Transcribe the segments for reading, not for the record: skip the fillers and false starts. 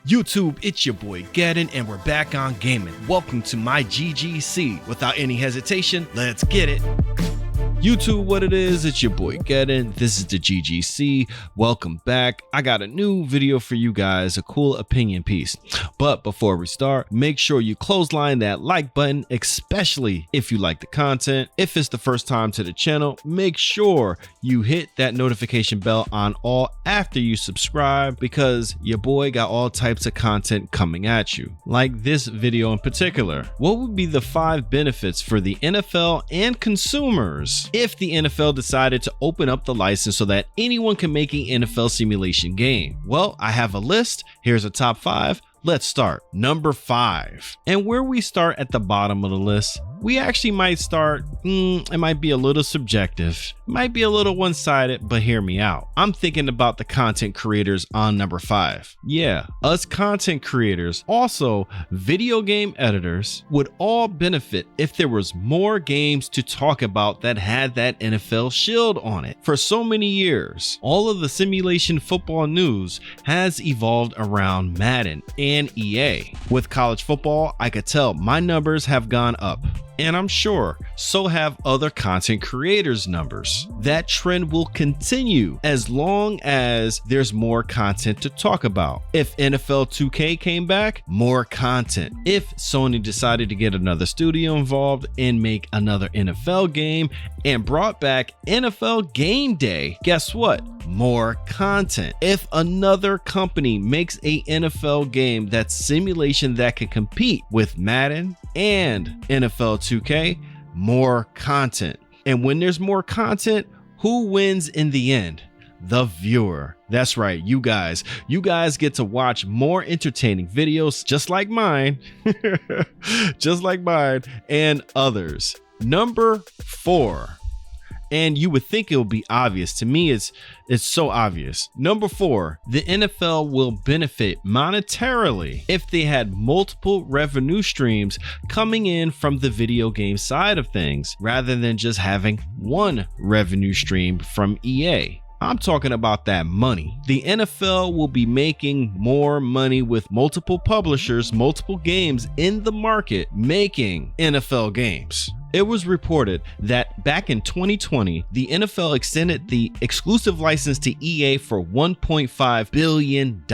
YouTube, it's your boy Gedden, and we're back on gaming. Welcome to my GGC. Without any hesitation, let's get it. YouTube, what it is, it's your boy Gedden. This is the GGC. Welcome back. I got a new video for you guys, a cool opinion piece. But before we start, make sure you clothesline that like button, especially if you like the content. If it's the first time to the channel, make sure you hit that notification bell on all after you subscribe, because your boy got all types of content coming at you, like this video in particular. What would be the 5 benefits for the NFL and consumers if the NFL decided to open up the license so that anyone can make an NFL simulation game? Well, I have a list. Here's a top 5. Let's start. Number 5. And where we start at the bottom of the list, we actually might start, it might be a little subjective, might be a little one-sided, but hear me out. I'm thinking about the content creators on number 5. Yeah, us content creators, also video game editors, would all benefit if there was more games to talk about that had that NFL shield on it. For so many years, all of the simulation football news has evolved around Madden and EA. With college football, I could tell my numbers have gone up, and I'm sure so have other content creators' numbers. That trend will continue as long as there's more content to talk about. If NFL 2K came back, more content. If Sony decided to get another studio involved and make another NFL game and brought back NFL Game Day, guess what? More content. If another company makes a NFL game that's simulation that can compete with Madden and NFL 2K, more content. And when there's more content, who wins in the end? The viewer. That's right, you guys get to watch more entertaining videos just like mine, and others. Number 4. And you would think it would be obvious. To me, it's so obvious. Number 4, the NFL will benefit monetarily if they had multiple revenue streams coming in from the video game side of things, rather than just having one revenue stream from EA. I'm talking about that money. The NFL will be making more money with multiple publishers, multiple games in the market making NFL games. It was reported that back in 2020, the NFL extended the exclusive license to EA for $1.5 billion.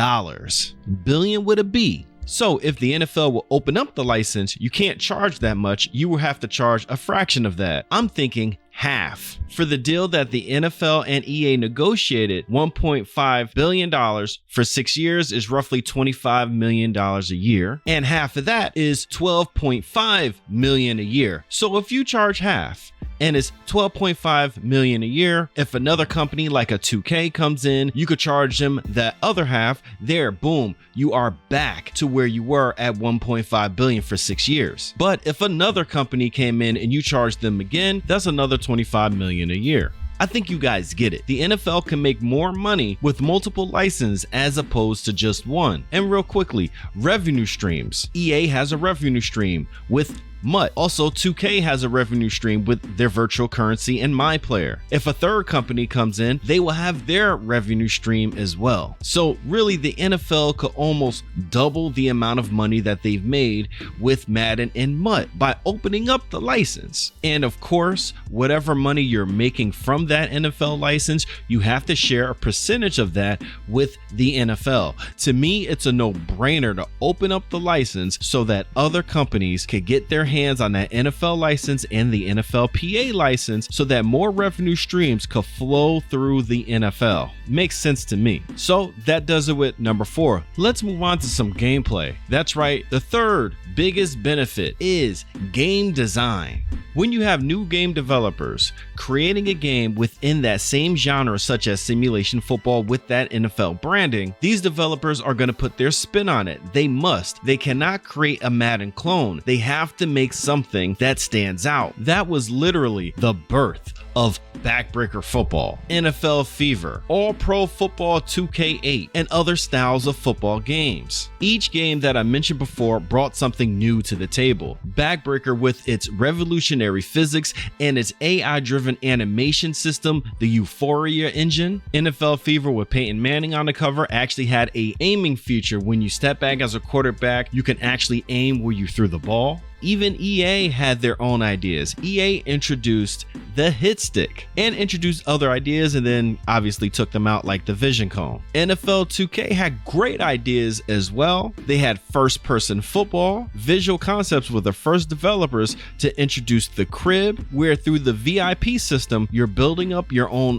Billion with a B. So if the NFL will open up the license, you can't charge that much. You will have to charge a fraction of that. I'm thinking half. For the deal that the NFL and EA negotiated, $1.5 billion for 6 years is roughly $25 million a year. And half of that is $12.5 million a year. So if you charge half, and it's $12.5 million a year. If another company like a 2K comes in, you could charge them that other half. There, boom, you are back to where you were at $1.5 billion for 6 years. But if another company came in and you charge them again, that's another $25 million a year. I think you guys get it. The NFL can make more money with multiple licenses as opposed to just one. And real quickly, revenue streams. EA has a revenue stream with MUT. Also, 2K has a revenue stream with their virtual currency and MyPlayer. If a third company comes in, they will have their revenue stream as well. So really, the NFL could almost double the amount of money that they've made with Madden and MUT by opening up the license. And of course, whatever money you're making from that NFL license, you have to share a percentage of that with the NFL. To me, it's a no-brainer to open up the license so that other companies could get their hands on that NFL license and the NFLPA license so that more revenue streams could flow through the NFL. Makes sense to me. So that does it with number 4. Let's move on to some gameplay. That's right, the third biggest benefit is game design. When you have new game developers creating a game within that same genre, such as simulation football with that NFL branding, these developers are going to put their spin on it. They must. They cannot create a Madden clone. They have to make something that stands out. That was literally the birth of Backbreaker Football, NFL Fever, All Pro Football 2K8, and other styles of football games. Each game that I mentioned before brought something new to the table. Backbreaker, with its revolutionary physics and its AI-driven animation system, the Euphoria engine. NFL Fever, with Peyton Manning on the cover, actually had a aiming feature. When you step back as a quarterback, you can actually aim where you threw the ball. Even EA had their own ideas. EA introduced the hit stick and introduced other ideas, and then obviously took them out, like the vision cone. NFL 2K had great ideas as well. They had first-person football. Visual Concepts were the first developers to introduce the crib, where through the VIP system, you're building up your own,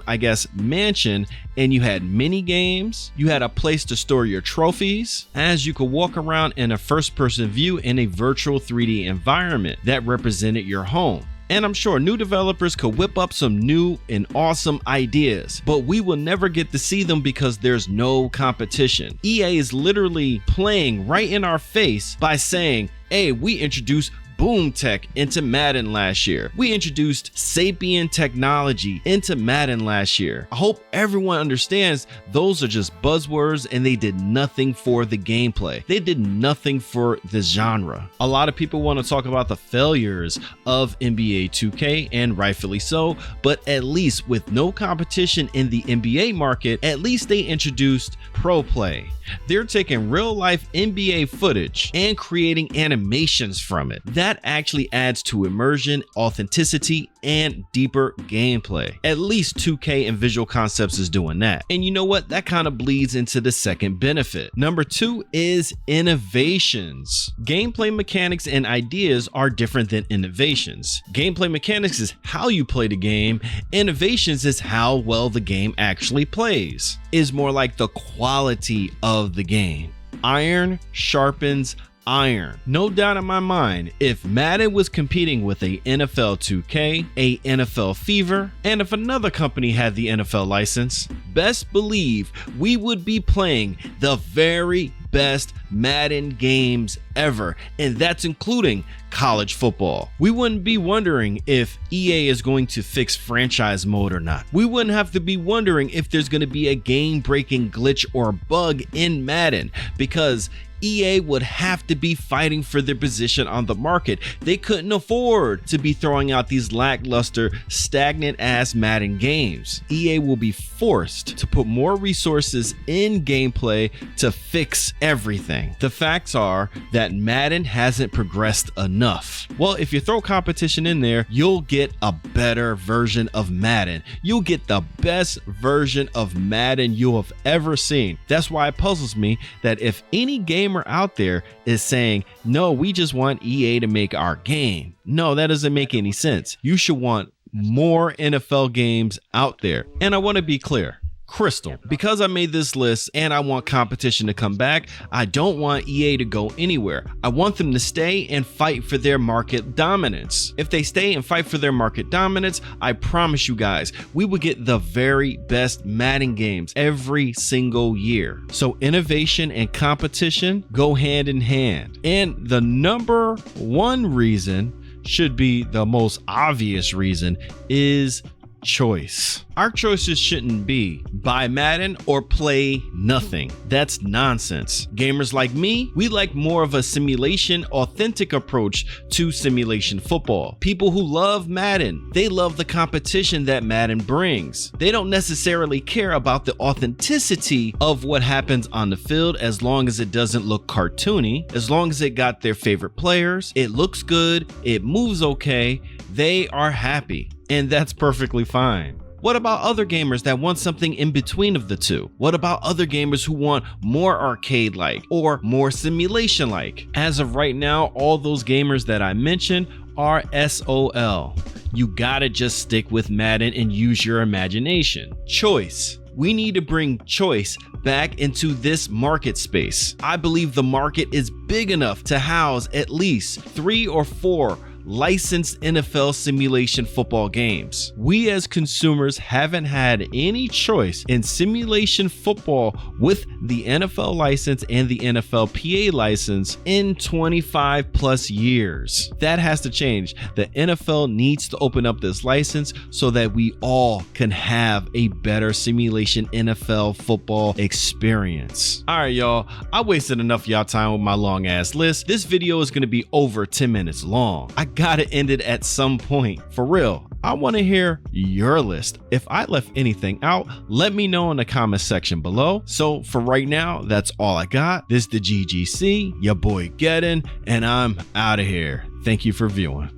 mansion, and you had mini games. You had a place to store your trophies, as you could walk around in a first-person view in a virtual 3D environment that represented your home. And I'm sure new developers could whip up some new and awesome ideas, but we will never get to see them because there's no competition. EA is literally playing right in our face by saying, hey, we introduced Boom Tech into Madden last year. We introduced Sapien technology into Madden last year. I hope everyone understands those are just buzzwords and they did nothing for the gameplay. They did nothing for the genre. A lot of people want to talk about the failures of NBA 2K, and rightfully so, but at least with no competition in the NBA market, at least they introduced Pro Play. They're taking real life NBA footage and creating animations from it. That actually adds to immersion, authenticity, and deeper gameplay. At least 2K and Visual Concepts is doing that. And you know what? That kind of bleeds into the second benefit. Number 2 is innovations. Gameplay mechanics and ideas are different than innovations. Gameplay mechanics is how you play the game. Innovations is how well the game actually plays. Is more like the quality of the game. Iron sharpens iron. No doubt in my mind, if Madden was competing with a NFL 2K, a NFL Fever, and if another company had the NFL license, best believe we would be playing the very best Madden games ever, and that's including college football. We wouldn't be wondering if EA is going to fix franchise mode or not. We wouldn't have to be wondering if there's going to be a game-breaking glitch or bug in Madden, because EA would have to be fighting for their position on the market. They couldn't afford to be throwing out these lackluster, stagnant-ass Madden games. EA will be forced to put more resources in gameplay to fix everything. The facts are that Madden hasn't progressed enough. Well, if you throw competition in there, you'll get a better version of Madden. You'll get the best version of Madden you'll have ever seen. That's why it puzzles me that if any gamer out there is saying, no, we just want EA to make our game. No, that doesn't make any sense. You should want more NFL games out there. And I want to be clear. Crystal, because I made this list and I want competition to come back, I don't want EA to go anywhere. I want them to stay and fight for their market dominance. If they stay and fight for their market dominance, I promise you guys, we will get the very best Madden games every single year. So innovation and competition go hand in hand. And the number one reason, should be the most obvious reason, is choice. Our choices shouldn't be buy Madden or play nothing. That's nonsense. Gamers like me, we like more of a simulation, authentic approach to simulation football. People who love Madden, they love the competition that Madden brings. They don't necessarily care about the authenticity of what happens on the field, as long as it doesn't look cartoony, as long as it got their favorite players, it looks good, it moves okay, they are happy. And that's perfectly fine. What about other gamers that want something in between of the two? What about other gamers who want more arcade-like or more simulation-like? As of right now, all those gamers that I mentioned are SOL. You gotta just stick with Madden and use your imagination. Choice. We need to bring choice back into this market space. I believe the market is big enough to house at least 3 or 4 licensed NFL simulation football games. We as consumers haven't had any choice in simulation football with the NFL license and the NFLPA license in 25 plus years. That has to change. The NFL needs to open up this license so that we all can have a better simulation NFL football experience. All right, y'all, I wasted enough of y'all time with my long ass list. This video is going to be over 10 minutes long. I gotta end it at some point. For real, I want to hear your list. If I left anything out, let me know in the comment section below. So for right now, that's all I got. This is the GGC, your boy Gedden, and I'm out of here. Thank you for viewing.